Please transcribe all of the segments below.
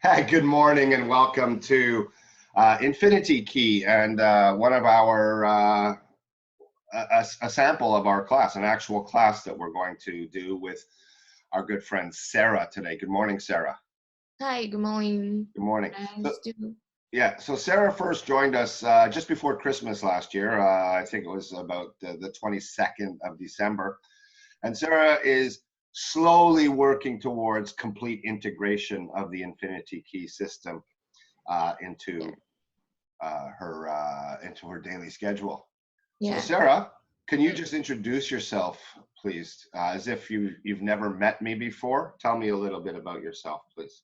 Hi, good morning and welcome to Infinity Key and one of our, a sample of our class, an actual class that we're going to do with our good friend Sarah today. Good morning, Sarah. Hi, good morning. Good morning. So, Nice to yeah, so Sarah first joined us just before Christmas last year. I think it was about the 22nd of December. And Sarah is slowly working towards complete integration of the Infinity Key system yeah, into her daily schedule. So yeah, Sarah, can you mm, just introduce yourself, please, as if you've never met me before? Tell me a little bit about yourself, please.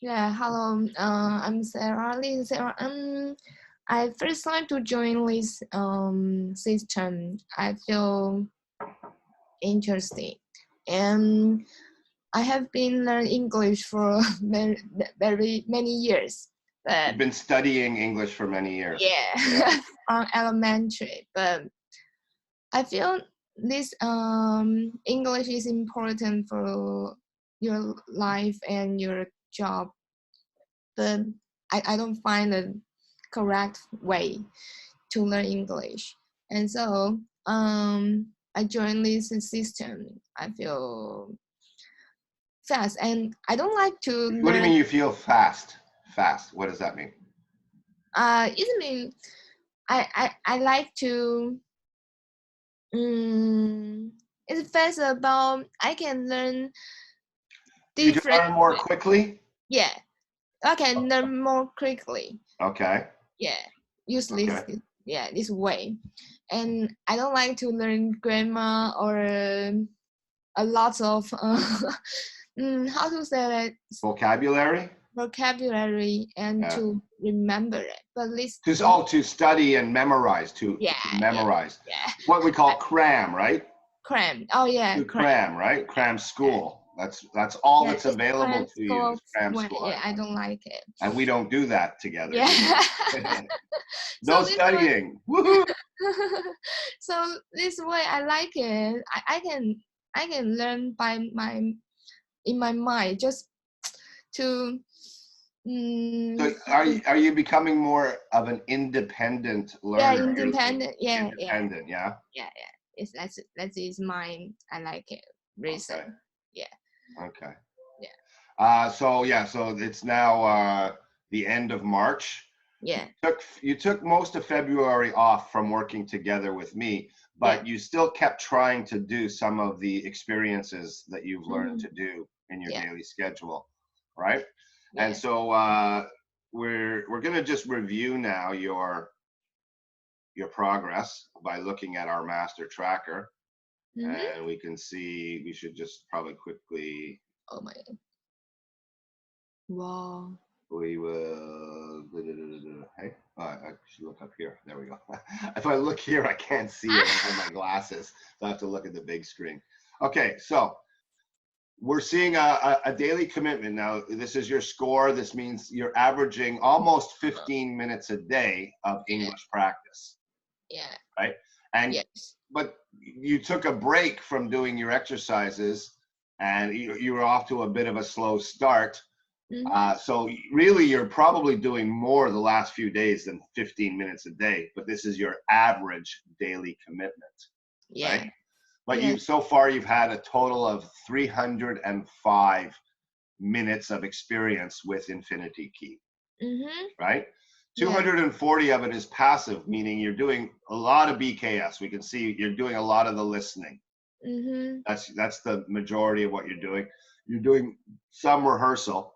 yeah. Hello, I'm Sarah. Sarah. I first time to join this system. I feel interesting, and I have been learning English for very many years. You've But been studying English for many years. Yeah. yeah, from elementary. But I feel this English is important for your life and your job, but I don't find the correct way to learn English. And so I joined this system. I feel fast and I don't like to What do you learn mean you feel fast? Fast. What does that mean? it mean I like to um, it's fast about I can learn You can different learn more way. quickly? Yeah, I can learn more quickly. Okay. Yeah, use Okay. this way. And I don't like to learn grammar or a lot of how to say that Vocabulary? vocabulary and Yeah. to remember it. But To study and memorize, yeah, to yeah, memorize. yeah. What we call I, cram, right? cram. Oh yeah, To cram. cram, right? Cram Yeah, school. That's all yeah. that's This available cram to you school. is cram Well, school. yeah, I don't like it. And we don't do that together, do Yeah. we? No So this way. studying. Woohoo! So this way I like it. I can learn by my in my mind just to So how to are you becoming more of an independent yeah learner? You're independent yeah independent, yeah? yeah it's that is mine. I like it Okay. reason. Yeah, Okay. yeah, So it's now the end of March. yeah, You took most of February off from working together with me, yeah. but you still kept trying to do some of the experiences that you've learned Hmm. to do in your Yeah, daily schedule, right? And yeah. so we're gonna just review now your progress by looking at our master tracker, Mm-hmm. and we can see we should just probably quickly Oh my, wow. we will. Hey, I should look up here. There we go. If I look here, I can't see it. I don't have my glasses, so I have to look at the big screen. Okay, so we're seeing a daily commitment now. This is your score. This means you're averaging almost 15 minutes a day of Yeah, English practice, yeah, right? And yes. but you took a break from doing your exercises, and you were off to a bit of a slow start. Mm-hmm. So really, you're probably doing more the last few days than 15 minutes a day, but this is your average daily commitment, right? Yeah, But yeah. so far you've had a total of 305 minutes of experience with Infinity Key, Mm-hmm. right? Yeah. 240 of it is passive, meaning you're doing a lot of BKS. We can see you're doing a lot of the listening. Mm-hmm. That's the majority of what you're doing. You're doing some rehearsal,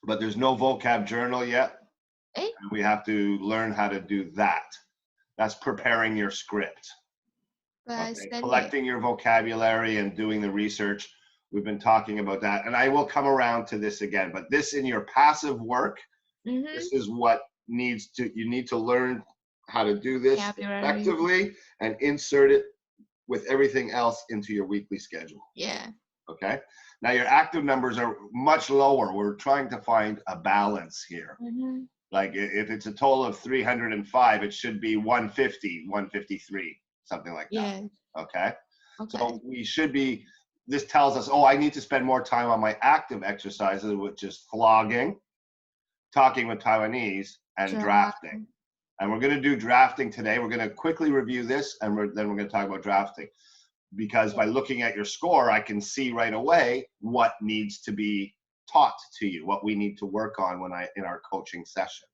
but there's no vocab journal yet. Eh? We have to learn how to do that. That's preparing your script. But Okay, standing. collecting your vocabulary and doing the research. We've been talking about that, and I will come around to this again. But this in your passive work, Mm-hmm. this is what you need to learn how to do this Vocabulary. effectively and insert it with everything else into your weekly schedule. Yeah. Okay. Now your active numbers are much lower. We're trying to find a balance here. Mm-hmm. Like if it's a total of 305, it should be 150, 153, something like that. Yeah. Okay. Okay. So we should be this tells us, oh, I need to spend more time on my active exercises, which is flogging, talking with Taiwanese, and drafting. And we're going to do drafting today. We're going to quickly review this, and then we're going to talk about drafting. Because by looking at your score, I can see right away what needs to be taught to you, what we need to work on in our coaching session.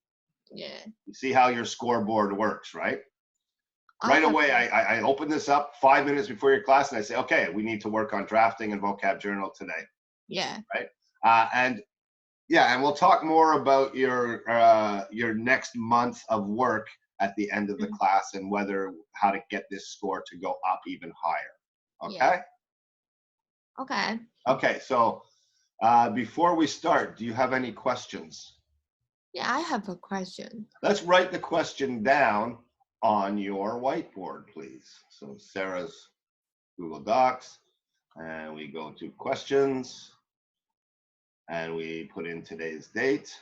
Yeah. You see how your scoreboard works, right? Right away, I open this up 5 minutes before your class, and I say, okay, we need to work on drafting and vocab journal today. Yeah. Right. And we'll talk more about your next month of work at the end of the class and how to get this score to go up even higher. Okay. Yeah. Okay. Okay. So before we start, do you have any questions? Yeah, I have a question. Let's write the question down on your whiteboard, please. So Sarah's Google Docs, and we go to questions, and we put in today's date.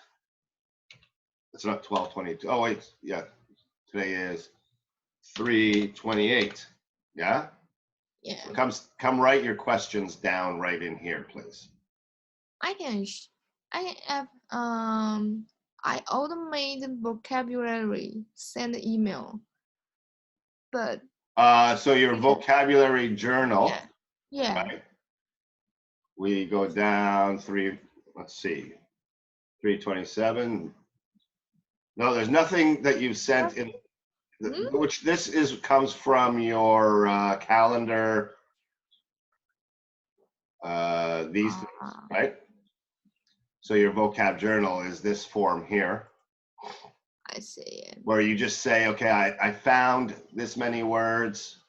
It's not 12/22. Oh wait, yeah, today is 3/28. Yeah. Yeah. Come write your questions down right in here, please. I automated vocabulary, send email, but so your vocabulary journal. Yeah. Right? We go down 3/27. No, there's nothing that you've sent in, which comes from your calendar. These things, right? So your vocab journal is this form here. I see. Where you just say, okay, I found this many words,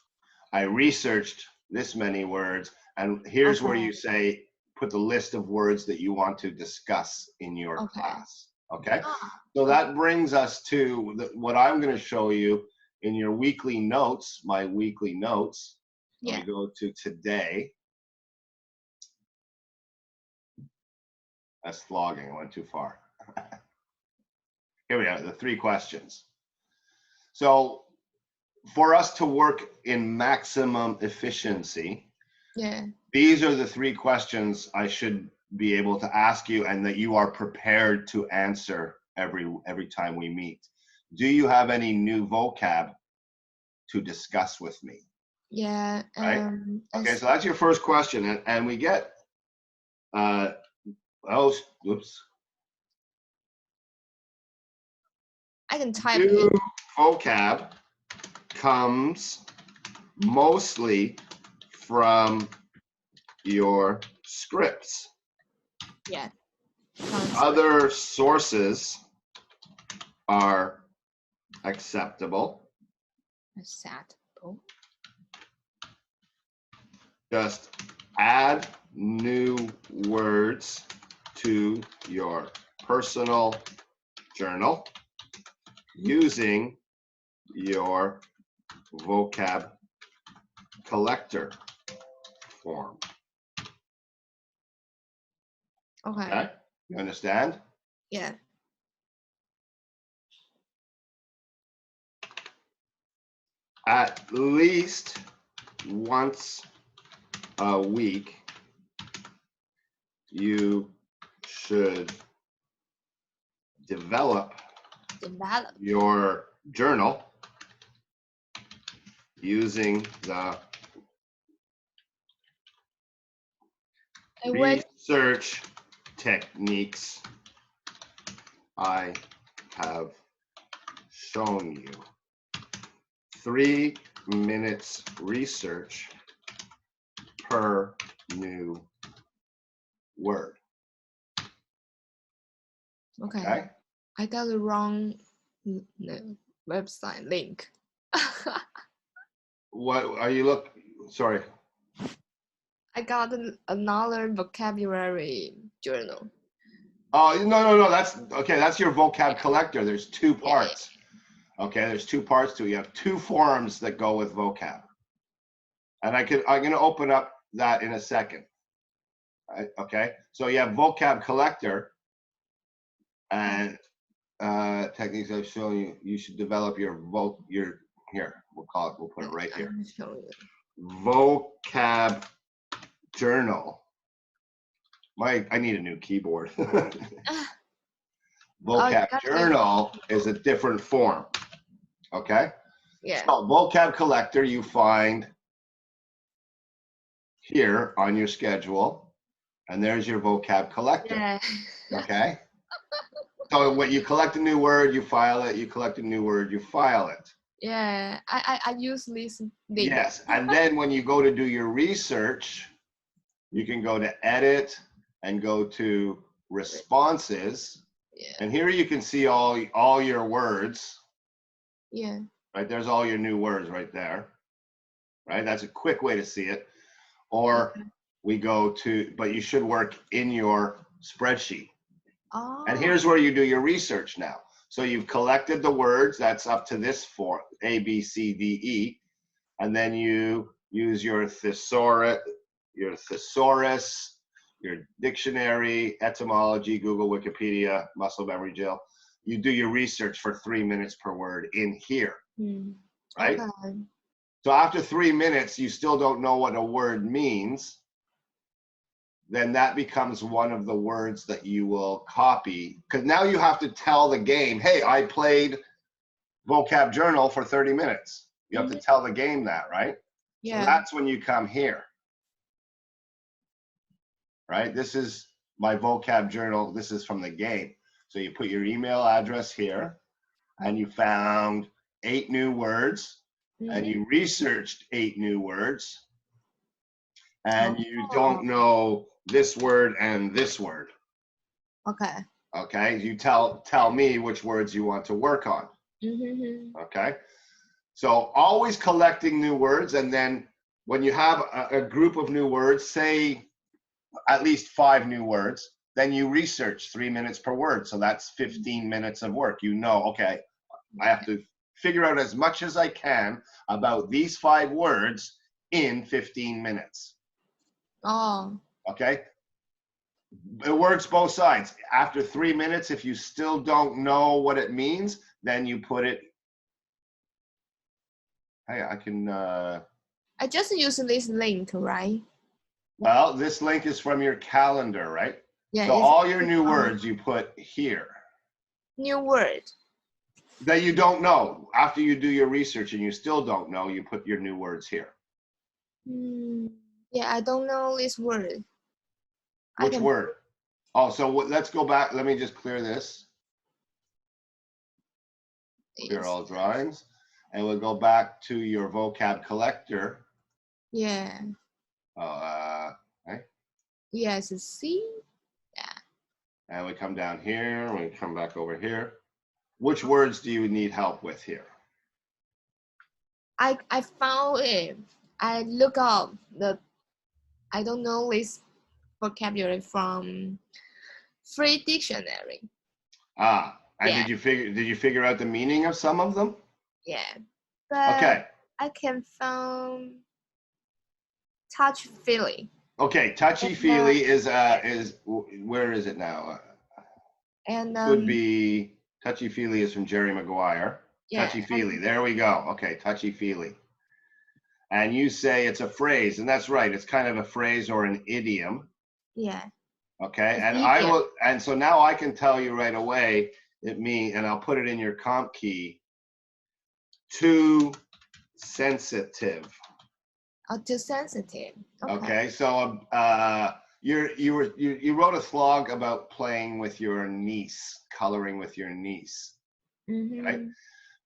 I researched this many words, and here's where you say, put the list of words that you want to discuss in your class. Okay? So that brings us to what I'm going to show you in your weekly notes, my weekly notes. Yeah. We go to today. That's flogging. I went too far. Here we are, the 3 questions. So for us to work in maximum efficiency, these are the 3 questions I should be able to ask you and that you are prepared to answer every time we meet. Do you have any new vocab to discuss with me? Yeah. Right? Okay, so that's your first question. And we get, oops. I can type New it. vocab comes mostly from your scripts. Yeah. Other sources are acceptable. Acceptable. Just add new words to your personal journal using your vocab collector form. Okay? You understand? Yeah. At least once a week, you should develop your journal using the research techniques I have shown you. 3 minutes research per new word. Okay. I got the wrong website link. What are you sorry. I got another vocabulary journal. Oh, no. That's okay. That's your vocab collector. There's 2 parts. Okay, there's 2 parts to it. You have 2 forums that go with vocab. And I'm going to open up that in a second. Okay, so you have vocab collector and techniques I've shown you. You should develop your here. We'll put it right here. Vocab journal. I need a new keyboard. Oh, you Vocab got it. journal is a different form. Okay? Yeah. So vocab collector you find here on your schedule, and there's your vocab collector. Yeah. Okay? So when you collect a new word, you file it. You collect a new word, you file it. Yeah. I use this link. Yes. And then when you go to do your research, you can go to edit and go to responses. Yeah. And here you can see all your words. Yeah. Right? There's all your new words right there. Right? That's a quick way to see it. Or we go to, but you should work in your spreadsheet. Oh. And here's where you do your research now. So you've collected the words, that's up to this form, A, B, C, D, E. And then you use your thesaurus, your dictionary, etymology, Google, Wikipedia, muscle memory drill. You do your research for 3 minutes per word in here, right? Okay. So after 3 minutes, you still don't know what a word means, then that becomes one of the words that you will copy. Because now you have to tell the game, hey, I played vocab journal for 30 minutes. You have to tell the game that, right? Yeah. So that's when you come here. Right? This is my vocab journal. This is from the game. So you put your email address here, and you found 8 new words, and you researched 8 new words, and you don't know this word and this word. Okay. Okay? You tell me which words you want to work on. Okay? So always collecting new words, and then when you have a group of new words, say at least 5 new words, then you research 3 minutes per word. So that's 15 minutes of work. You know, okay, I have to figure out as much as I can about these 5 words in 15 minutes. Oh. Okay? It works both sides. After 3 minutes, if you still don't know what it means, then you put it, hey, I can, I just use this link, right? well, this link is from your calendar, right? Yeah. So all your new words you put here. New word. That you don't know. After you do your research and you still don't know, you put your new words here. Yeah, I don't know this word. Which word? Oh, so let's go back. Let me just clear this. Clear all drawings. And we'll go back to your vocab collector. Yeah. Okay. Yes, C. Yeah. And we come down here. We come back over here. Which words do you need help with here? I found it. I look up I don't know this vocabulary from free dictionary. And yeah. did you figure out the meaning of some of them? Yeah. But Okay. I can find touch feeling. Okay, touchy-feely is where is it now? And Could be touchy-feely is from Jerry Maguire. Yeah, Touchy-feely, there we go. Okay, touchy-feely. And you say it's a phrase, and that's right. It's kind of a phrase or an idiom. Yeah. Okay, and idiom. I will, and so now I can tell you right away. It means, and I'll put it in your comp key. Too sensitive. Oh, too sensitive. Okay, so you wrote a slog about playing with your niece, coloring with your niece, right?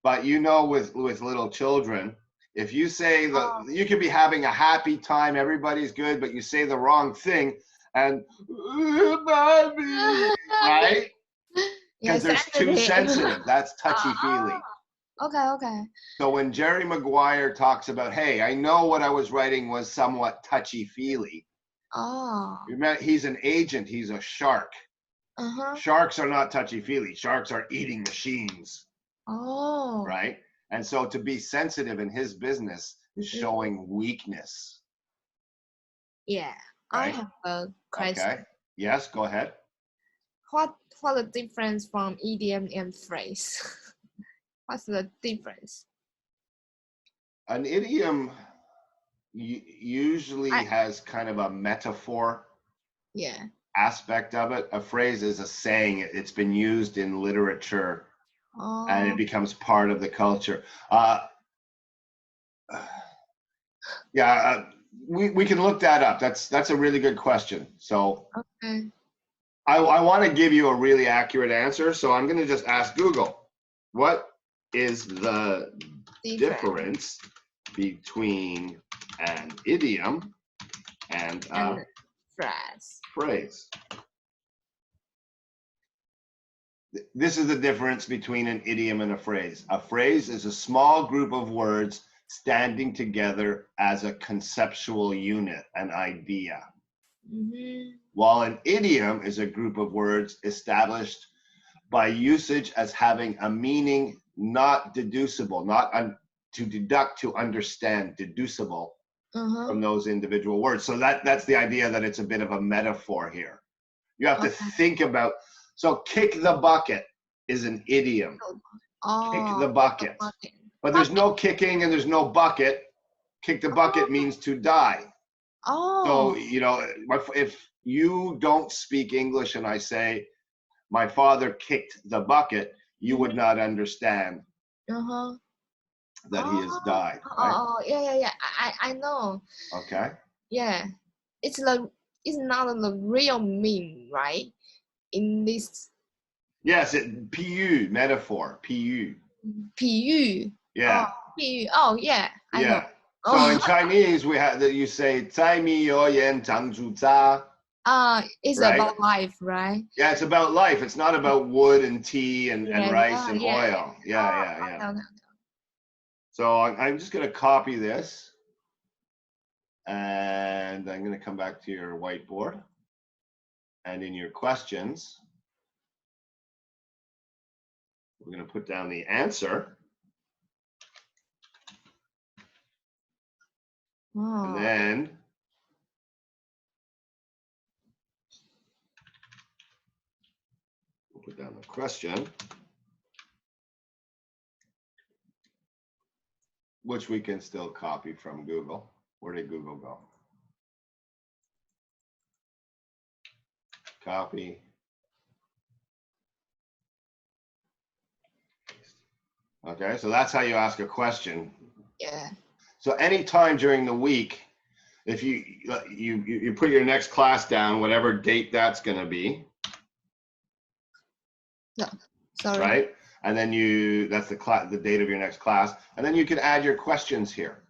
But you know, with little children, if you say you could be having a happy time, everybody's good, but you say the wrong thing, and mommy, right? Because there's too sensitive. That's touchy-feely. Okay. So when Jerry Maguire talks about, hey, I know what I was writing was somewhat touchy-feely. Oh. He's an agent. He's a shark. Sharks are not touchy-feely. Sharks are eating machines. Oh. Right? And so to be sensitive in his business is showing weakness. Yeah. Right? I have a question. Okay. Yes, go ahead. What the difference from idiom and phrase? What's the difference? An idiom, usually has kind of a metaphor Yeah. aspect of it. A phrase is a saying. It's been used in literature and it Oh, becomes part of the culture. We can look that up. That's a really good question. So okay. I want to give you a really accurate answer. So I'm going to just ask Google, what is the difference between an idiom and a And phrase. phrase? This is the difference between an idiom and a phrase. A phrase is a small group of words standing together as a conceptual unit, an idea. While an idiom is a group of words established by usage as having a meaning not deducible, not to deduct, to understand, deducible from those individual words. So that's the idea that it's a bit of a metaphor here. You have to think about, so kick the bucket is an idiom. Kick the bucket. But there's no kicking and there's no bucket. Kick the bucket means to die. So, you know, if you don't speak English and I say, my father kicked the bucket, you would not understand that he has died. Right? Oh, yeah. I know. Okay. Yeah. It's not the real meaning, right? In this Yes, PU, metaphor, PU. 比喻. Yeah. 比喻. Oh, yeah. I know. Yeah. So in Chinese, we have that you say 在米有盐长煮渣. It's right? about life, right? Yeah, it's about life. It's not about wood and tea and rice and yeah. oil. Yeah. So I'm just going to copy this. And I'm going to come back to your whiteboard. And in your questions, we're going to put down the answer. And then we'll put down the question, which we can still copy from Google. Where did Google go? Copy. Okay, so that's how you ask a question. Yeah. So anytime during the week, if you put your next class down, whatever date that's going to be. No, sorry. Right, and then that's the date of your next class, and then you can add your questions here.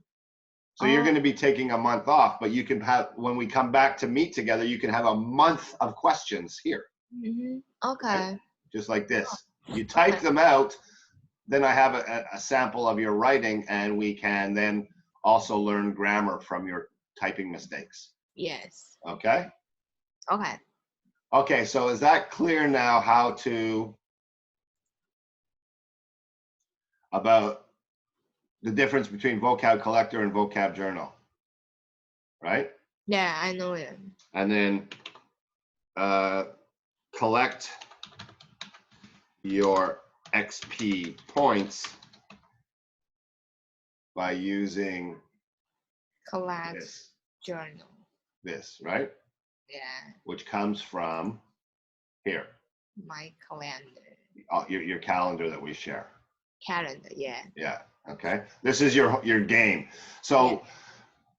So you're going to be taking a month off, but you can have, when we come back to meet together, you can have a month of questions here. Okay. Right? Just like this. You type them out, then I have a sample of your writing, and we can then also learn grammar from your typing mistakes. Yes. Okay? Okay. Okay, so is that clear now how to, about the difference between vocab collector and vocab journal, right? Yeah, I know it. And then collect your XP points by using Collect journal. This, right? Yeah. Which comes from here. My calendar. Your calendar that we share. Calendar, yeah. Yeah. Okay. This is your game. So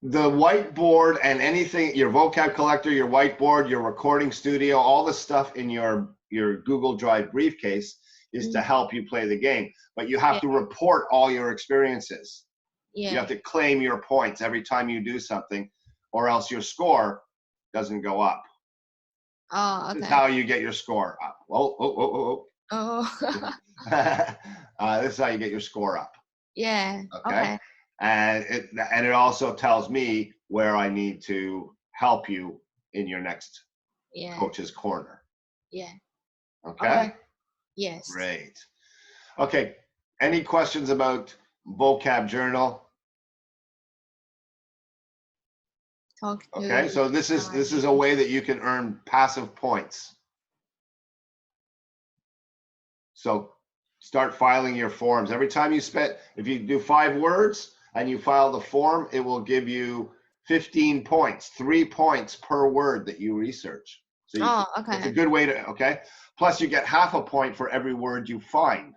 the whiteboard and anything, your vocab collector, your whiteboard, your recording studio, all the stuff in your Google Drive briefcase is to help you play the game. But you have to report all your experiences. You have to claim your points every time you do something, or else your score doesn't go up. Oh, okay. This is how you get your score up. Oh. This is how you get your score up. Yeah. Okay. And it also tells me where I need to help you in your next coach's corner. Yeah. Okay. Yes. Great. Okay. Any questions about vocab journal? Okay. So this is a way that you can earn passive points. So start filing your forms. Every time you if you do 5 words and you file the form, it will give you 15 points, 3 points per word that you research. So Oh, it's a okay. good way to, okay? Plus you get half a point for every word you find.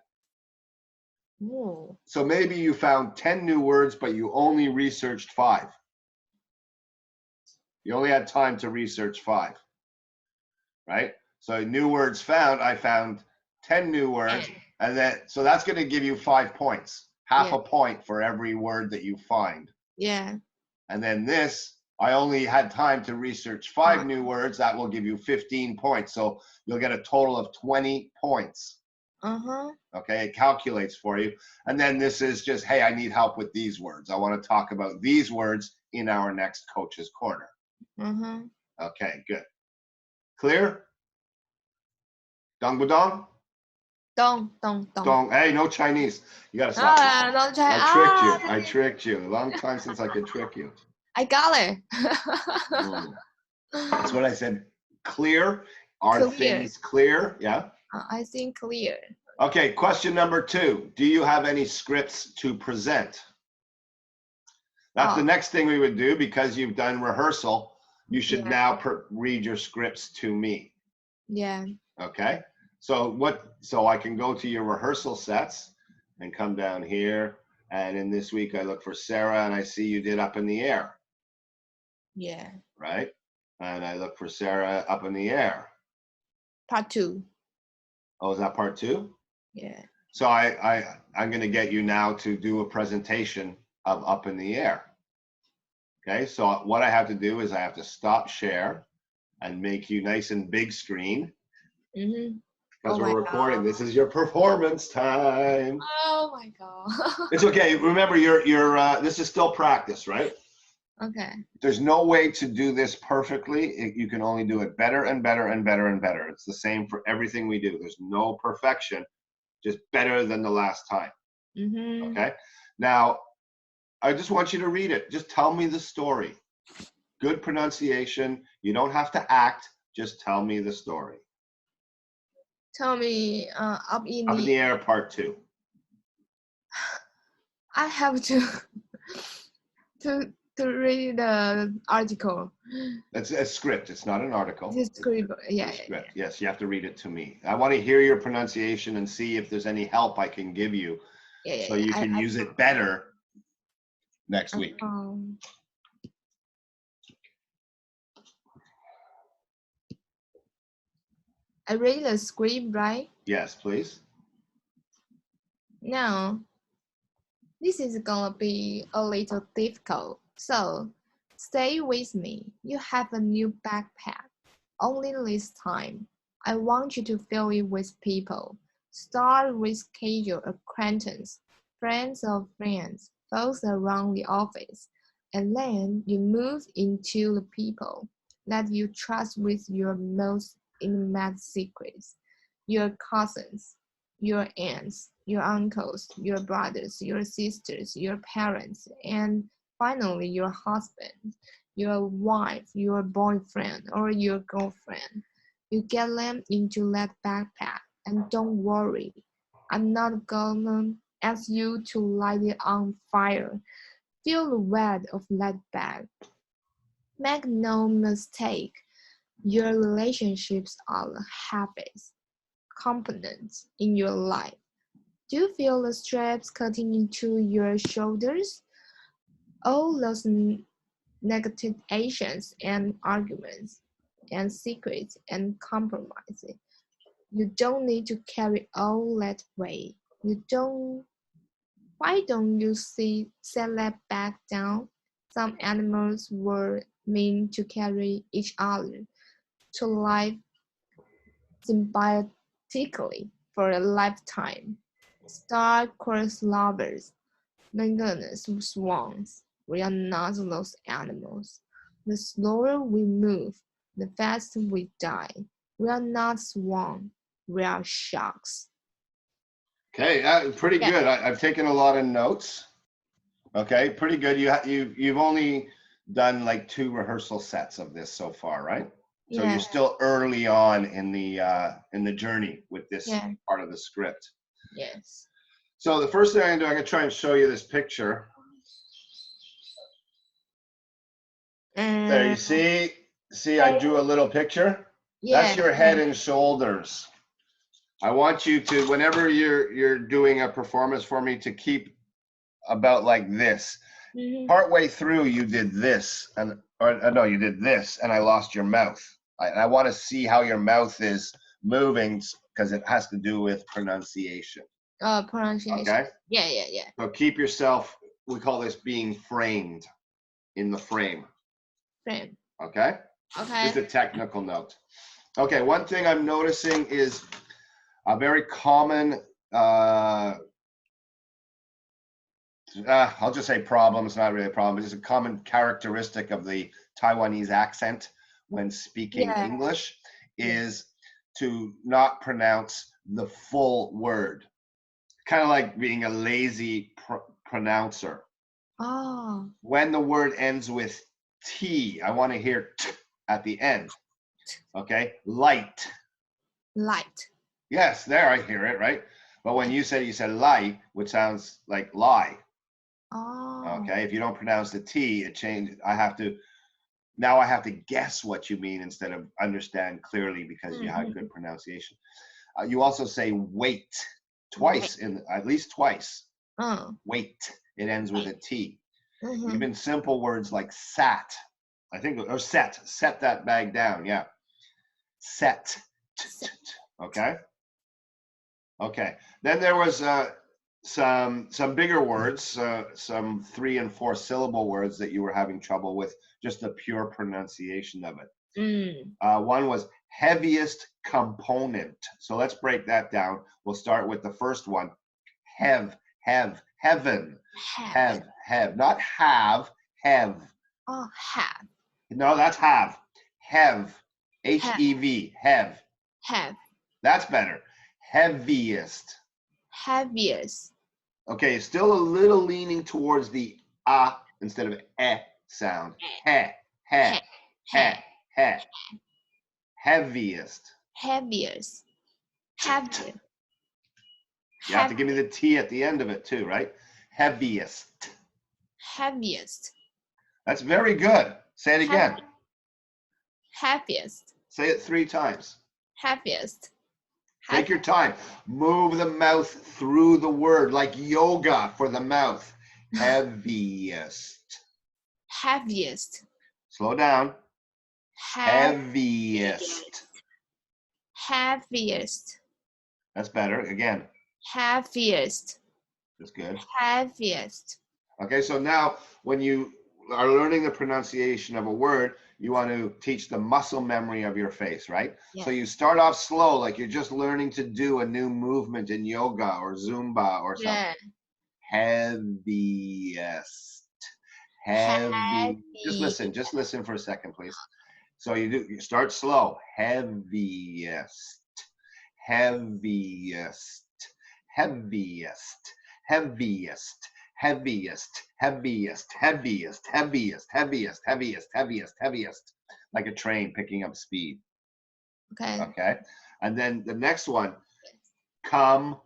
Ooh. So maybe you found 10 new words, but you only researched 5. You only had time to research 5, right? So new words found, I found 10 new words, and then, so that's going to give you 5 points, half Yeah. a point for every word that you find. Yeah. And then this, I only had time to research 5 new words. That will give you 15 points. So you'll get a total of 20 points. Uh-huh. Okay, it calculates for you. And then this is just, hey, I need help with these words. I want to talk about these words in our next Coach's Corner. Uh-huh. Okay, good. Clear? Dong budong? Dong, dong, dong. Dong. Hey, no Chinese. You got to stop this. Ah, don't try. I tricked you. I tricked you. A long time since I could trick you. I got it. That's what I said. Clear. Are Clear. things clear? Yeah. I think clear. Okay, question number 2. Do you have any scripts to present? That's the next thing we would do because you've done rehearsal. You should now read your scripts to me. Yeah. Okay. So I can go to your rehearsal sets and come down here. And in this week, I look for Sarah and I see you did Up in the Air. Yeah. Right. And I look for Sarah Up in the Air. Part 2. Oh, is that part 2? Yeah. So I'm going to get you now to do a presentation of Up in the Air. Okay, so what I have to do is I have to stop share and make you nice and big screen. Mm-hmm. Because we're recording. God. This is your performance time. Oh my God. It's okay. Remember, this is still practice, right? Okay. There's no way to do this perfectly. You can only do it better and better and better and better. It's the same for everything we do. There's no perfection, just better than the last time. Mm-hmm. Okay. Now, I just want you to read it. Just tell me the story. Good pronunciation. You don't have to act. Just tell me the story. Tell me, Up in the Air part 2. I have to read the article. It's a script. It's not an article. It's a script. Yeah. It's a script. Yeah. Yes, you have to read it to me. I want to hear your pronunciation and see if there's any help I can give you, so you can use it better next week. I read the script, right? Yes, please. Now, this is gonna be a little difficult, so stay with me. You have a new backpack. Only this time, I want you to fill it with people. Start with casual acquaintance, friends of friends, folks around the office, and then you move into the people that you trust with your most intimate secrets, your cousins, your aunts, your uncles, your brothers, your sisters, your parents, and finally your husband, your wife, your boyfriend, or your girlfriend. You get them into that backpack, and don't worry, I'm not gonna ask you to light it on fire. Feel the weight of that bag. Make no mistake, your relationships are habits, components in your life. Do you feel the straps cutting into your shoulders? All those negative actions and arguments and secrets and compromises. You don't need to carry all that weight. Why don't you set that back down? Some animals were meant to carry each other to life symbiotically for a lifetime. Star-crossed lovers, monogamous swans. We are not those animals. The slower we move, the faster we die. We are not swans. We are sharks. Okay, pretty good. I've taken a lot of notes. Okay, pretty good. You've only done like 2 rehearsal sets of this so far, right? So you're still early on in the journey with this part of the script. Yes. So the first thing I'm going to do, I'm going to try and show you this picture. There, you see? See, I drew a little picture. Yeah. That's your head and shoulders. I want you to, whenever you're doing a performance for me, to keep about like this. Partway through, you did this, or no, you did this, and I lost your mouth. I want to see how your mouth is moving because it has to do with pronunciation. Pronunciation. Okay. Yeah. So keep yourself. We call this being framed, in the frame. Frame. Okay. Okay. Just a technical note. Okay. One thing I'm noticing is a very common. I'll just say problem. It's not really a problem. It's just a common characteristic of the Taiwanese accent when speaking English is to not pronounce the full word. Kind of like being a lazy pronouncer. Oh. When the word ends with T, I want to hear T at the end. Okay? Light. Light. Yes, there I hear it, right? But when you said lie, which sounds like lie. Oh. Okay, if you don't pronounce the T, it changes. I have to guess what you mean instead of understand clearly because you had good pronunciation. You also say wait twice, at least twice. Wait, it ends with a T. Even simple words like sat, I think, or set that bag down. Yeah, set. Okay. Then there was some bigger words, some 3 and 4 syllable words that you were having trouble with, just the pure pronunciation of it. One was heaviest component. So let's break that down. We'll start with the first one. Heaven. Have, not have, have. Oh, have. No, that's have. Have. H-E-V, have. Have. That's better. Heaviest. Heaviest. Okay, still a little leaning towards the instead of sound. He. Heaviest. Heaviest. Heaviest. You have to give me the T at the end of it too, right? Heaviest. Heaviest. That's very good. Say it again. Heaviest. Say it 3 times. Heaviest. Take your time. Move the mouth through the word like yoga for the mouth. Heaviest. Heaviest. Slow down. Heaviest. Heaviest. That's better. Again. Heaviest. That's good. Heaviest. Okay, so now when you are learning the pronunciation of a word, you want to teach the muscle memory of your face, right? Yeah. So you start off slow, like you're just learning to do a new movement in yoga or Zumba or something. Yeah. Heaviest. Heavy. Just listen for a second, please. So you start slow. Heaviest. Heaviest. Heaviest. Heaviest. Heaviest, heaviest, heaviest, heaviest, heaviest, heaviest, heaviest, heaviest, like a train picking up speed. Okay. And then the next one, component.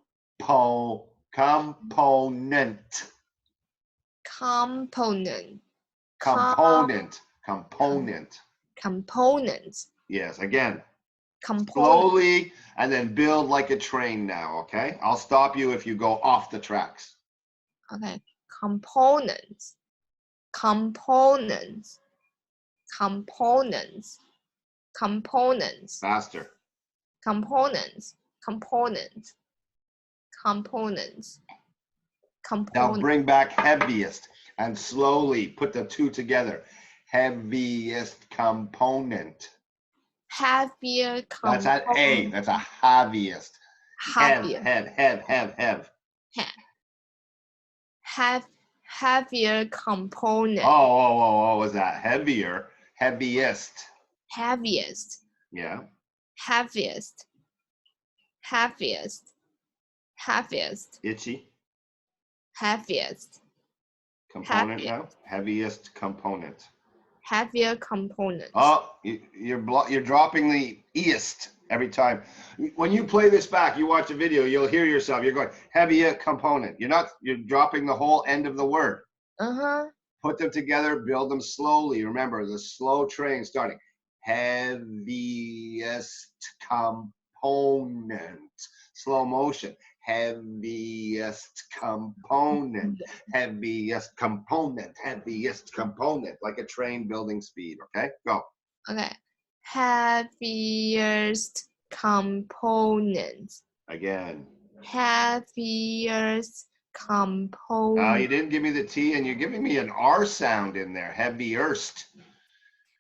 Component. Yes, again. Slowly, and then build like a train now, okay? I'll stop you if you go off the tracks. Okay, components. Faster. Components. Now bring back heaviest and slowly put the 2 together. Heaviest component. Heavier component. That's at A. That's a heaviest. Heavier component. Oh, was that heavier? Heaviest. Yeah. Heaviest. Itchy. Heaviest. Component now. Heaviest component. Heavier component. Oh, you're dropping the east every time. When you play this back, you watch a video, you'll hear yourself. You're going heavier component. You're dropping the whole end of the word. Put Put them together, build them slowly. Remember, the slow train starting. Heaviest component. Slow motion. Heaviest component. Heaviest component. Heaviest component. Like a train building speed. Okay, go. Okay. Heaviest components. Again. Heaviest You component. didn't give me the T, and you're giving me an R sound in there. Heavierst.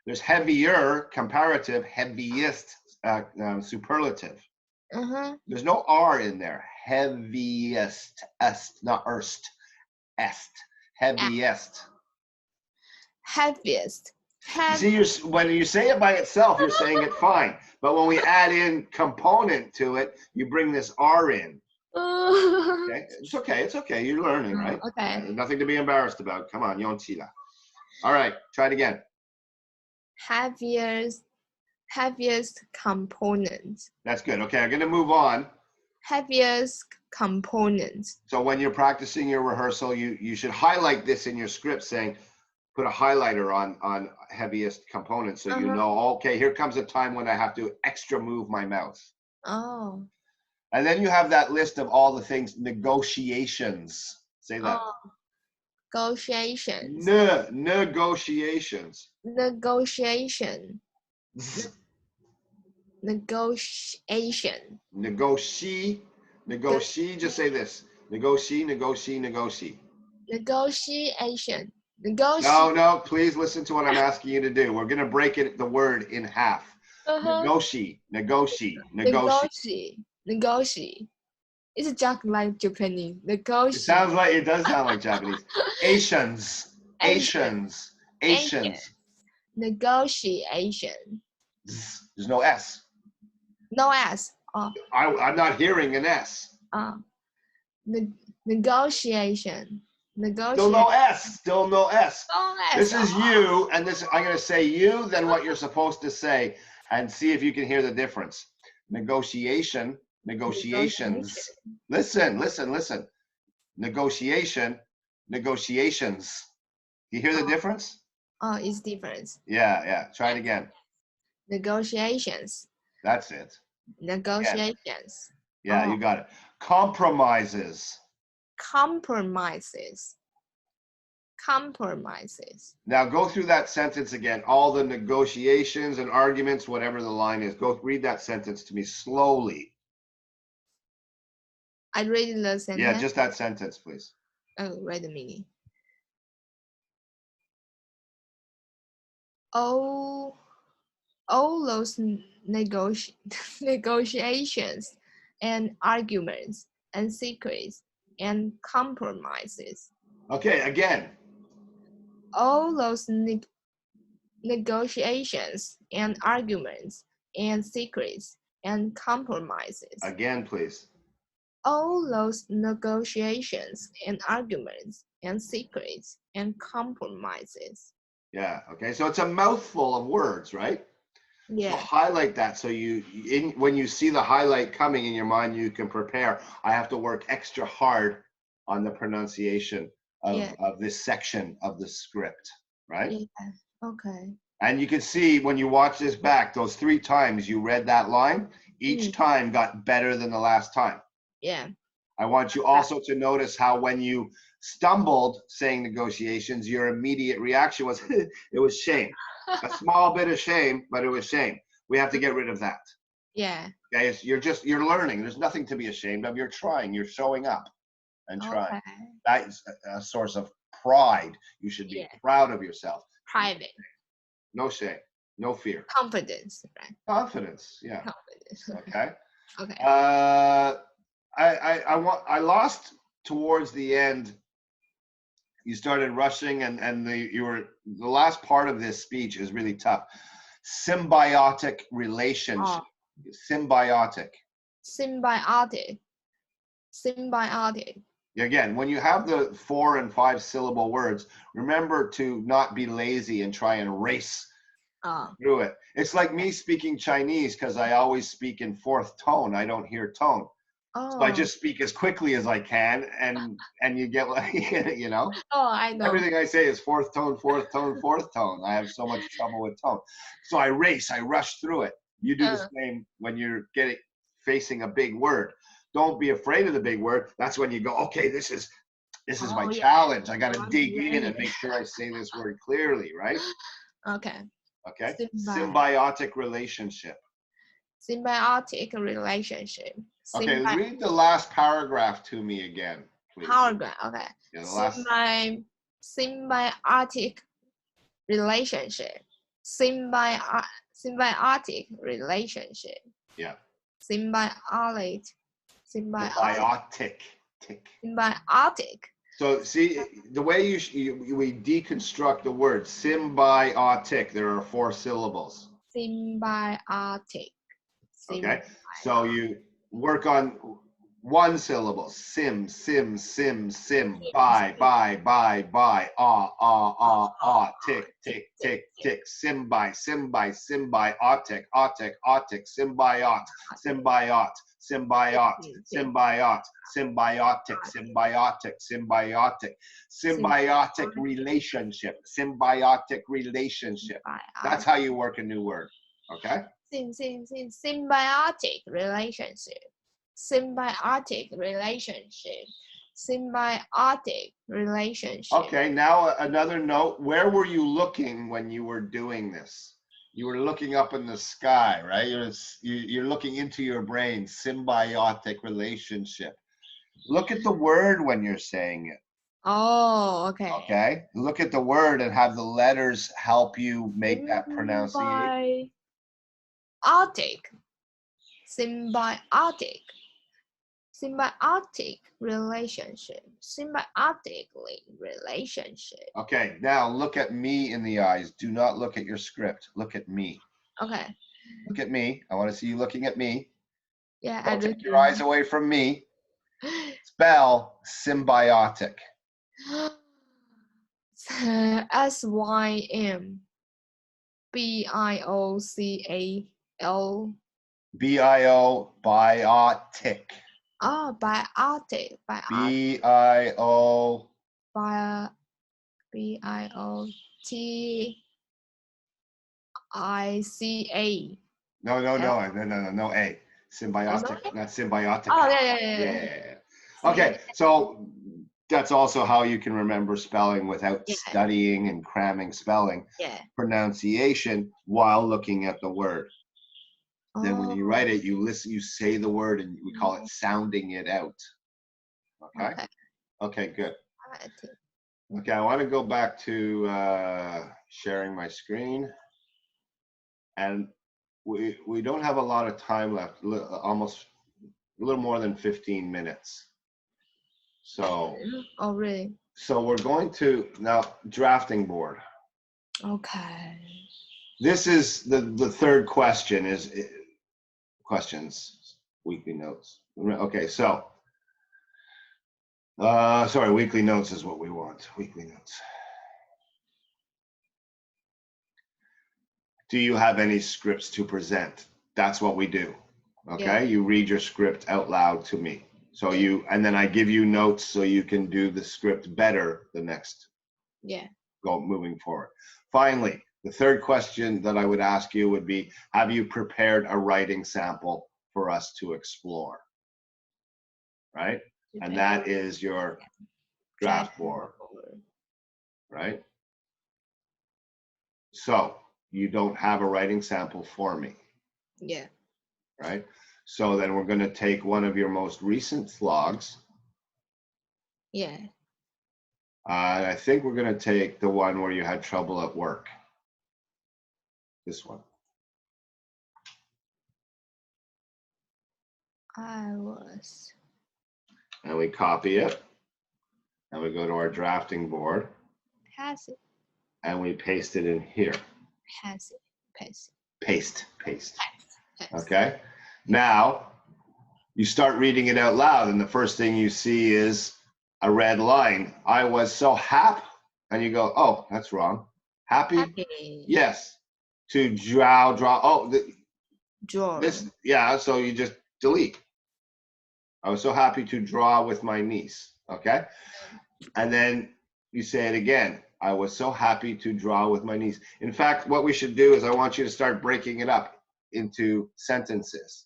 There's heavier, comparative, heaviest, superlative. There's no R in there. Heaviest, est, not erst, est. Heaviest. Heaviest. You see, when you say it by itself, you're saying it fine. But when we add in component to it, you bring this R in. Okay? It's okay. It's okay. You're learning, right? Okay. There's nothing to be embarrassed about. Come on, Yontila. All right, try it again. Heaviest components. That's good. Okay, I'm going to move on. Heaviest components. So when you're practicing your rehearsal, you should highlight this in your script, saying, put a highlighter on heaviest components, so you know, okay, here comes a time when I have to extra move my mouth. Oh. And then you have that list of all the things, negotiations. Say that. Negotiations. Negotiations. Negotiation. Negotiation. Negotiate. Just say this. Negotiation. Negotiation. No, please listen to what I'm asking you to do. We're going to break the word in half. Negotiate. It's just like Japanese. Negotiate. It does sound like Japanese. Asians. Negotiation. There's no S. No S. Oh. I'm not hearing an S. Negotiation. Still no S. This is you, and this I'm going to say you, then what you're supposed to say, and see if you can hear the difference. Negotiations. Listen. Negotiations. You hear the difference? Oh, it's different. Yeah. Try it again. Negotiations. That's it. Negotiations. Yeah, you got it. Compromises. Now go through that sentence again. All the negotiations and arguments, whatever the line is. Go read that sentence to me slowly. I read the sentence. Yeah, just that sentence, please. Oh, wait a minute. All those negotiations and arguments and secrets and compromises. Okay, again. All those negotiations and arguments and secrets and compromises. Again, please. All those negotiations and arguments and secrets and compromises. Yeah, okay. So it's a mouthful of words, right? Yeah. So highlight that so when you see the highlight coming in your mind, you can prepare. I have to work extra hard on the pronunciation of this section of the script, right? Yeah, okay. And you can see when you watch this back, those 3 times you read that line, each time got better than the last time. Yeah. I want you also to notice how when you stumbled saying negotiations, your immediate reaction was, it was shame. A small bit of shame, but it was shame. We have to get rid of that. Yeah. Okay, you're learning. There's nothing to be ashamed of. You're trying. You're showing up and trying. Okay. That is a source of pride. You should be proud of yourself. Private. No shame. No fear. Confidence. Right? Confidence. Yeah. Confidence. Okay. Okay. I lost towards the end. You started rushing, and the last part of this speech is really tough. Symbiotic relationship. Symbiotic. Again, when you have the 4 and 5 syllable words, remember to not be lazy and try and race through it. It's like me speaking Chinese because I always speak in 4th tone. I don't hear tone. So I Oh, just speak as quickly as I can, and you get like, you know, oh, I know. everything I say is fourth tone, fourth tone, fourth tone. I have so much trouble with tone. So I race, I rush through it. You do the same when you're facing a big word. Don't be afraid of the big word. That's when you go, okay, this is my Oh, yeah. challenge. I got to I'm dig in ready. and make sure I say this word clearly, right? Okay. Okay. Symbi Symbiotic relationship. symbiotic relationship. Okay, read the last paragraph to me again, please. Paragraph. Okay. Yeah, the last. Symbiotic relationship. Symbiotic relationship. Yeah. Symbiotic. Symbiotic. Symbiotic. So see, the way we deconstruct the word symbiotic, there are 4 syllables. Symbiotic. Okay, so you work on 1 syllable. Sim, buy, tick, symbiotic, symbiotic relationship. That's how you work a new word. Okay. Symbiotic relationship. Symbiotic relationship. Symbiotic relationship. Okay, now another note. Where were you looking when you were doing this? You were looking up in the sky, right? You're looking into your brain. Symbiotic relationship. Look at the word when you're saying it. Oh, okay. Okay, look at the word and have the letters help you make that pronunciation. Symbiotic. Symbiotic. Symbiotic relationship. Symbiotic relationship. Okay, now look at me in the eyes. Do not look at your script. Look at me. Okay. Look at me. I want to see you looking at me. Yeah, Don't take your eyes away from me. Spell symbiotic. SYMBIOCAL. Biotic. Oh, biotic. BIO. BIOTICA. No A. Symbiotic, not symbiotic. Oh, yeah. Yeah. Okay, so that's also how you can remember spelling without studying and cramming spelling. Yeah. Pronunciation while looking at the word. Then when you write it, you listen, you say the word, and we call it sounding it out. Okay? Okay, good. Okay, I want to go back to sharing my screen. And we don't have a lot of time left, almost a little more than 15 minutes. So. Oh, really? So we're going to now drafting board. Okay. This is the third question is questions, weekly notes. Okay, so sorry, weekly notes is what we want. Weekly notes. Do you have any scripts to present? That's what we do. Okay, you read your script out loud to me. So and then I give you notes so you can do the script better the next moving forward. Finally, the third question that I would ask you would be, have you prepared a writing sample for us to explore? Right? And that is your draft board. Right? So you don't have a writing sample for me. Yeah. Right? So then we're going to take one of your most recent vlogs. Yeah. I think we're going to take the one where you had trouble at work. This one. And we copy it. And we go to our drafting board. And we paste it in here. Paste. Okay. Now, you start reading it out loud, and the first thing you see is a red line. I was so happy. And you go, oh, that's wrong. Happy? Yes. To draw. Oh, draw. This, yeah, so you just delete. I was so happy to draw with my niece. Okay. And then you say it again. I was so happy to draw with my niece. In fact, what we should do is I want you to start breaking it up into sentences.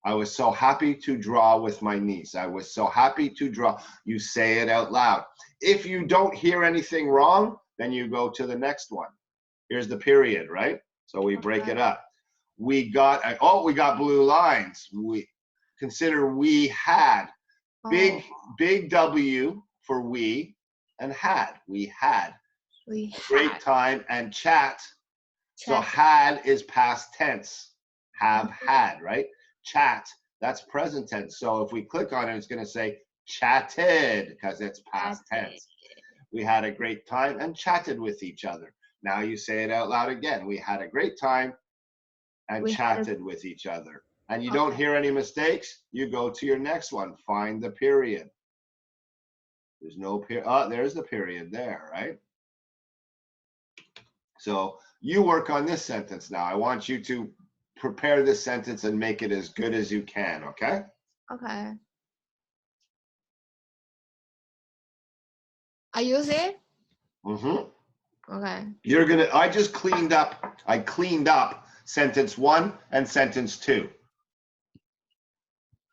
I was so happy to draw with my niece. I was so happy to draw. You say it out loud. If you don't hear anything wrong, then you go to the next one. Here's the period, right? So we break it up. We got blue lines. We consider we had. Big W for we and had. We had. Great time and chat. So had is past tense. Have had, right? Chat, that's present tense. So if we click on it, it's going to say chatted because it's past tense. We had a great time and chatted with each other. Now you say it out loud again. We had a great time and chatted with each other. And you don't hear any mistakes, you go to your next one. Find the period. There's no period. Oh, there's the period there, right? So you work on this sentence now. I want you to prepare this sentence and make it as good as you can, okay? Okay. I use it? Mm-hmm. Okay. I cleaned up sentence 1 and sentence 2.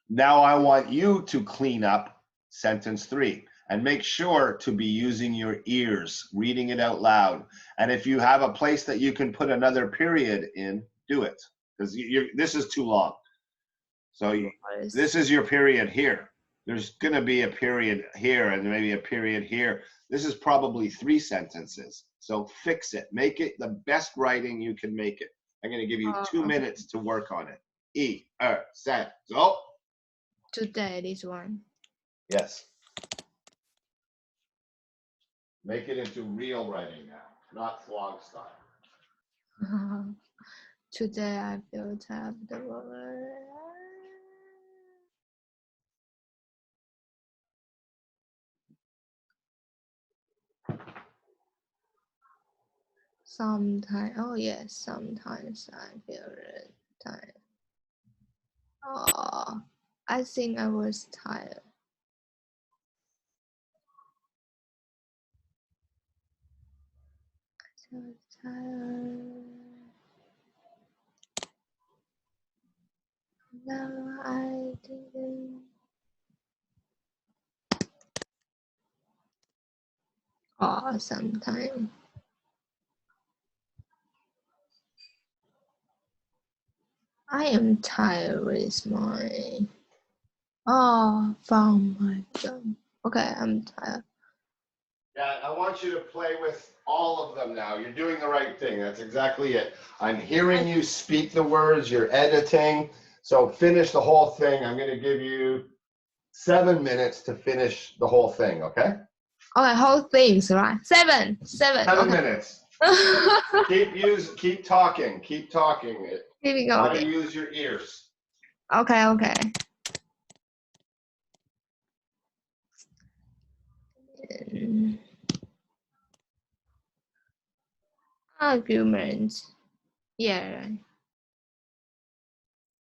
Now I want you to clean up sentence 3 and make sure to be using your ears, reading it out loud. And if you have a place that you can put another period in, do it, because this is too long. So this is your period here. There's going to be a period here and maybe a period here. This is probably 3 sentences. So fix it. Make it the best writing you can make it. I'm going to give you 2 minutes to work on it. Set, go. Today, this one. Yes. Make it into real writing now, not slog style. Today I built up the world. Sometimes, oh yes, sometimes I feel tired. Oh, I think I was tired. So tired. No, I didn't. Oh, sometimes. I am tired with my from my job. Okay, I'm tired. Yeah, I want you to play with all of them now. You're doing the right thing. That's exactly it. I'm hearing you speak the words. You're editing. So finish the whole thing. I'm going to give you 7 minutes to finish the whole thing, okay? Okay, whole things, right? 7 minutes. Keep talking. Keep talking. Keep Try going. to use your ears. Okay. Argument. Yeah.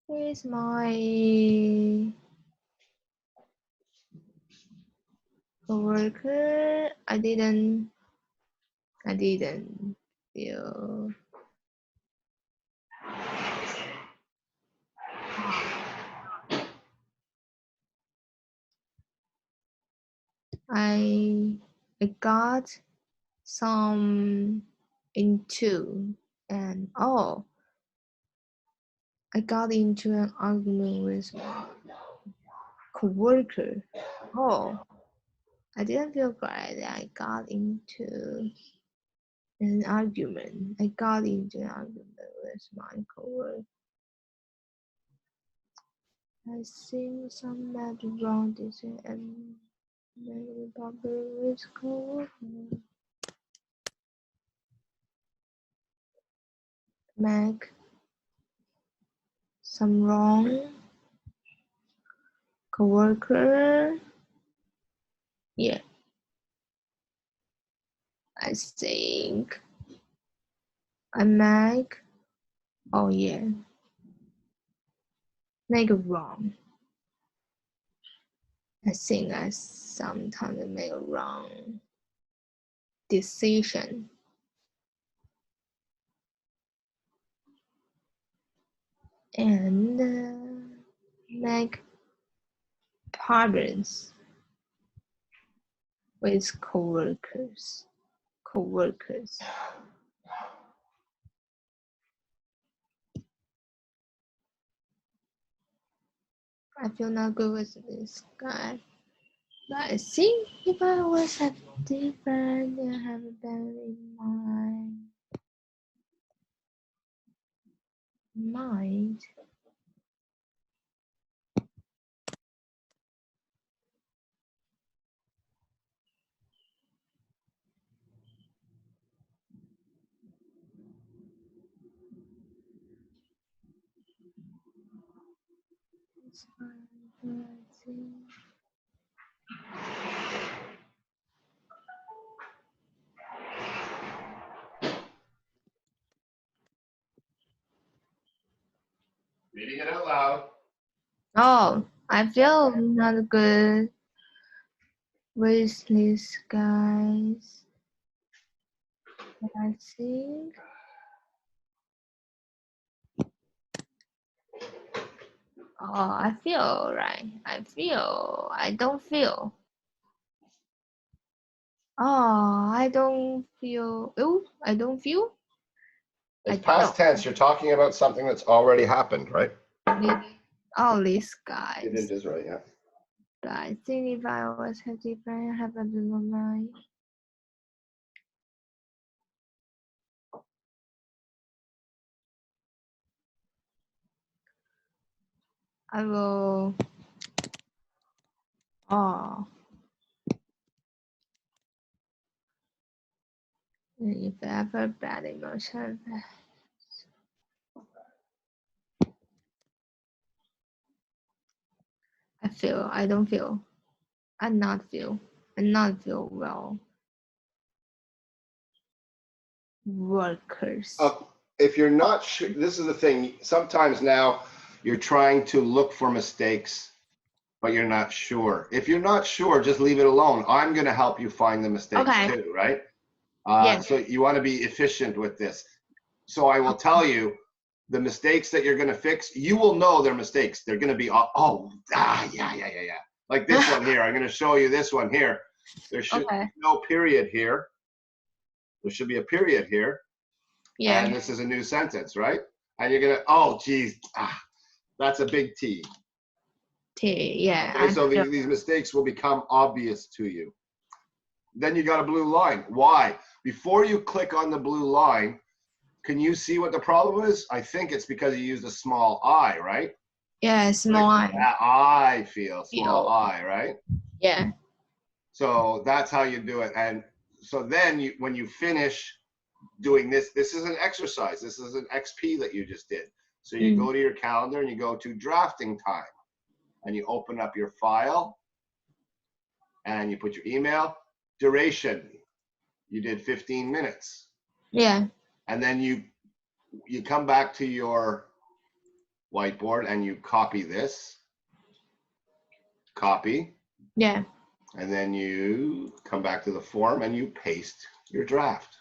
Here's my coworker. I didn't feel I got some into and I got into an argument with my coworker. I didn't feel glad that I got into an argument. I got into an argument with my coworker. I think some made wrong decision and made a problem with coworker. Make some wrong coworker. Yeah. I think I make make wrong. I think I sometimes make a wrong decision. And make problems with coworkers. I feel not good with this guy. But I think if I was have different, I have that in my mind. Reading it out loud. Oh, I feel not good with these guys. I think. Oh, I feel right. I don't feel. Oh, I don't feel. Oh, I don't feel. It's I past don't. tense. You're talking about something that's already happened, right? All these It guys. is right, yeah. But I think if I was have different, have a bit more mind. I will. Oh. If I have a bad emotion, I don't feel. I not feel well. Workers. If you're not sure, this is the thing. Sometimes now you're trying to look for mistakes, but you're not sure. If you're not sure, just leave it alone. I'm going to help you find the mistakes Okay. too, right? Yeah. So you want to be efficient with this. So I will tell you the mistakes that you're going to fix. You will know they're mistakes. They're going to be, yeah. Like this one here. I'm going to show you this one here. There should be no period here. There should be a period here. Yeah. And this is a new sentence, right? And you're gonna, oh geez, that's a big T. Yeah. Okay, so these mistakes will become obvious to you. Then you got a blue line. Why? Before you click on the blue line, can you see what the problem is? I think it's because you used a small I, right? Yeah, small I. I feel small I, right? Yeah. So that's how you do it. And so then when you finish doing this is an exercise. This is an XP that you just did. So you go to your calendar and you go to drafting time and you open up your file and you put your email. Duration, you did 15 minutes. Yeah. And then you come back to your whiteboard and you copy this. Copy. Yeah. And then you come back to the form and you paste your draft.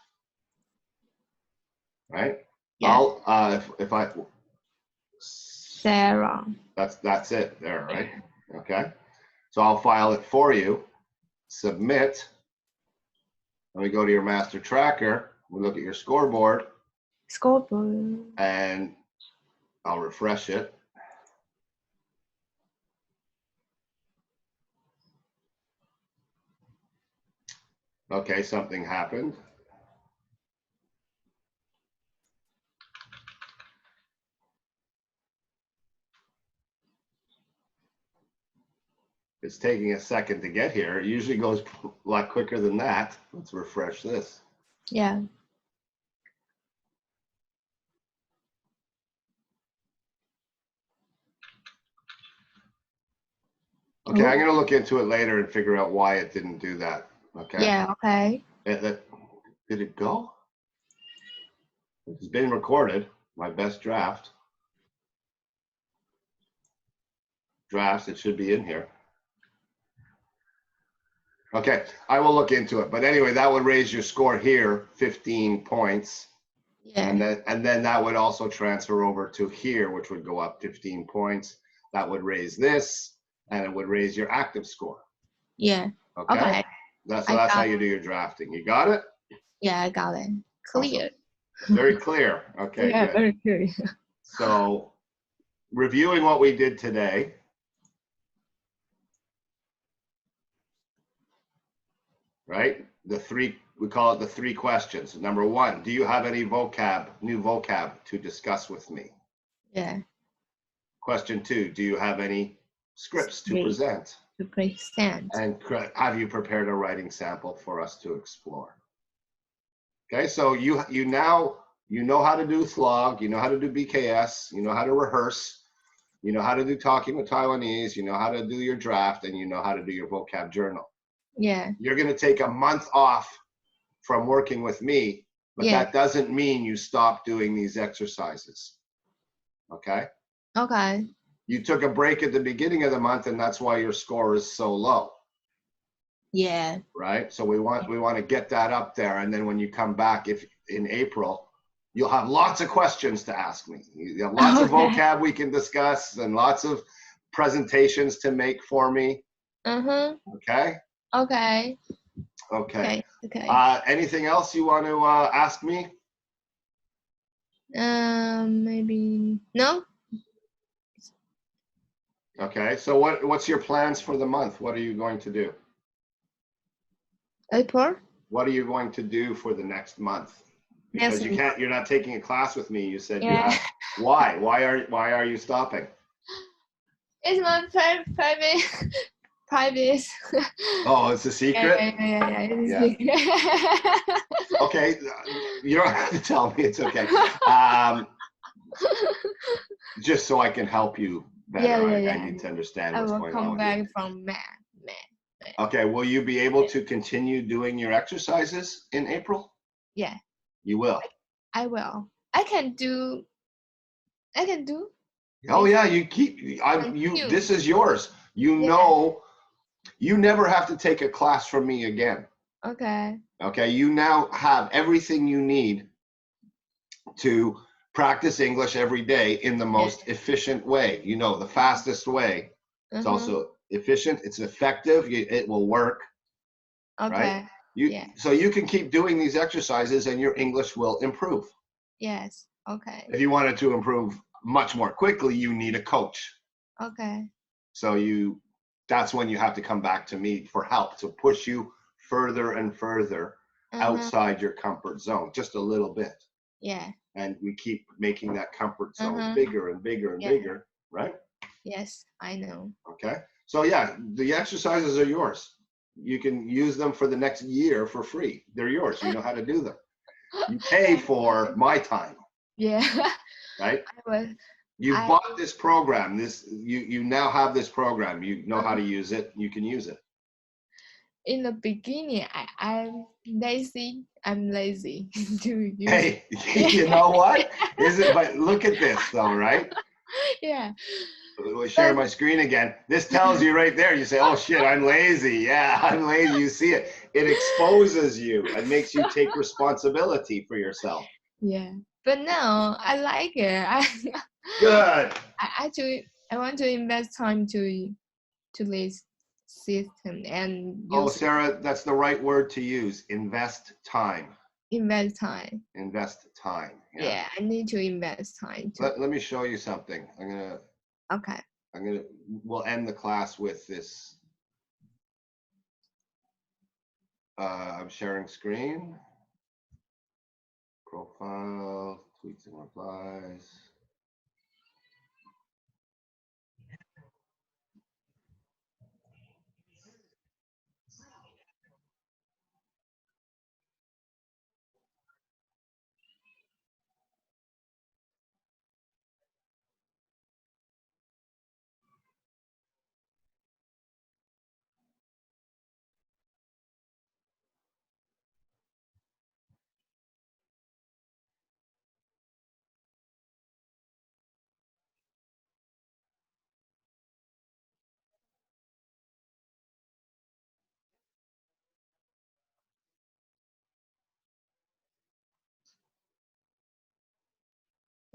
Right? Yeah. I'll if I Sarah. That's it there, right? Okay. So I'll file it for you, submit. Let me go to your master tracker. We look at your scoreboard. And I'll refresh it. Okay, something happened. It's taking a second to get here. It usually goes a lot quicker than that. Let's refresh this. Yeah. Okay, I'm going to look into it later and figure out why it didn't do that. Okay. Yeah, okay. Did it go? It's been recorded. My best draft. Drafts, it should be in here. Okay, I will look into it. But anyway, that would raise your score here 15 points. And Yeah. then that would also transfer over to here, which would go up 15 points. That would raise this, and it would raise your active score. Yeah. Okay? Okay. That's how you do your drafting. You got it? Yeah, I got it. Clear. Awesome. Very clear. Okay, Yeah, good. very clear. So, reviewing what we did today, right? We call it the 3 questions. Number 1, do you have any new vocab to discuss with me? Yeah. Question 2, do you have any scripts to present? To present. And have you prepared a writing sample for us to explore? Okay, so you now know how to do slog, you know how to do BKS, you know how to rehearse, you know how to do talking with Taiwanese, you know how to do your draft, and you know how to do your vocab journal. Yeah. You're going to take a month off from working with me, but Yeah. that doesn't mean you stop doing these exercises. Okay? Okay. You took a break at the beginning of the month, and that's why your score is so low. Yeah. Right? So we want to get that up there, and then when you come back, if in April, you'll have lots of questions to ask me. You have lots of vocab we can discuss, and lots of presentations to make for me. Uh-huh. Okay? Okay. Okay. Okay. Anything else you want to ask me? Maybe no. Okay. So what's your plans for the month? What are you going to do? April. What are you going to do for the next month? Because you're not taking a class with me. You said you have. Why? Why are you stopping? It's my private. Oh, it's a secret? Yeah. It's a secret. Okay, you don't have to tell me. It's okay. Just so I can help you better. I need to understand what's going on. I will come back from math. Okay, will you be able to continue doing your exercises in April? Yeah. You will. I will. I can do. Oh yeah, this is yours. You never have to take a class from me again. Okay. Okay, you now have everything you need to practice English every day in the most efficient way. You know, the fastest way. It's also efficient. It's effective. It will work. Okay. Right? So you can keep doing these exercises and your English will improve. Yes. Okay. If you wanted to improve much more quickly, you need a coach. Okay. So that's when you have to come back to me for help to push you further and further outside your comfort zone, just a little bit. Yeah. And we keep making that comfort zone bigger and bigger and bigger, right? Yes, I know. Okay. So yeah, the exercises are yours. You can use them for the next year for free. They're yours. You know how to do them. You pay for my time. Yeah. Right? You bought this program. You now have this program. You know how to use it. You can use it. In the beginning, I'm lazy. I'm lazy to use. Hey, you know what? But look at this though, right? Yeah. We'll share my screen again. This tells you right there. You say, "Oh shit, I'm lazy." Yeah, I'm lazy. You see it. It exposes you and makes you take responsibility for yourself. Yeah, but no, I like it. Good. I want to invest time to this system and use. Sarah, that's the right word to use. Invest time. Invest time. Invest time. Yeah, I need to invest time. Let me show you something. Okay. We'll end the class with this. I'm sharing screen. Profile, tweets and replies.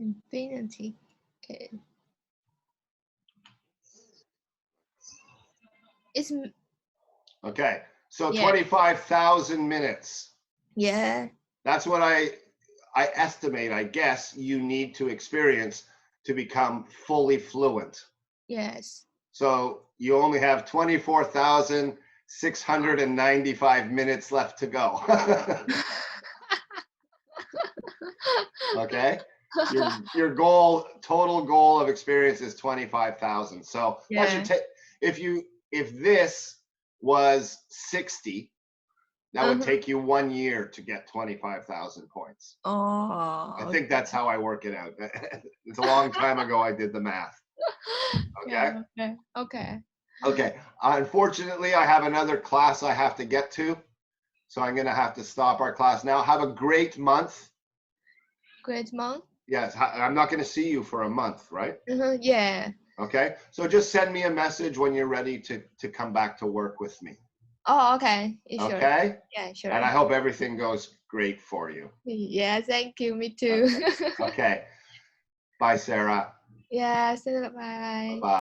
Infinity. Okay. It's Okay, so yeah, 25,000 minutes. yeah, That's what I estimate, I guess, you need to experience to become fully fluent. yes. So you only have 24,695 minutes left to go. Okay, your total goal of experience is 25,000. So that should Yeah. take, if this was 60, that would take you 1 year to get 25,000 points. I Oh, think that's how I work it out. It's a long time ago I did the math. Okay. yeah, okay, okay. Okay. Unfortunately, I have another class I have to get to. So I'm going to have to stop our class now. Have a great month. Great month. Yes. I'm not going to see you for a month, right? Yeah. Okay. So just send me a message when you're ready to come back to work with me. Oh, okay. Yeah, sure. Okay. Yeah, sure. And I hope everything goes great for you. Yeah, thank you. Me too. Okay. Bye, Sarah. Yeah, see you. Bye. Bye.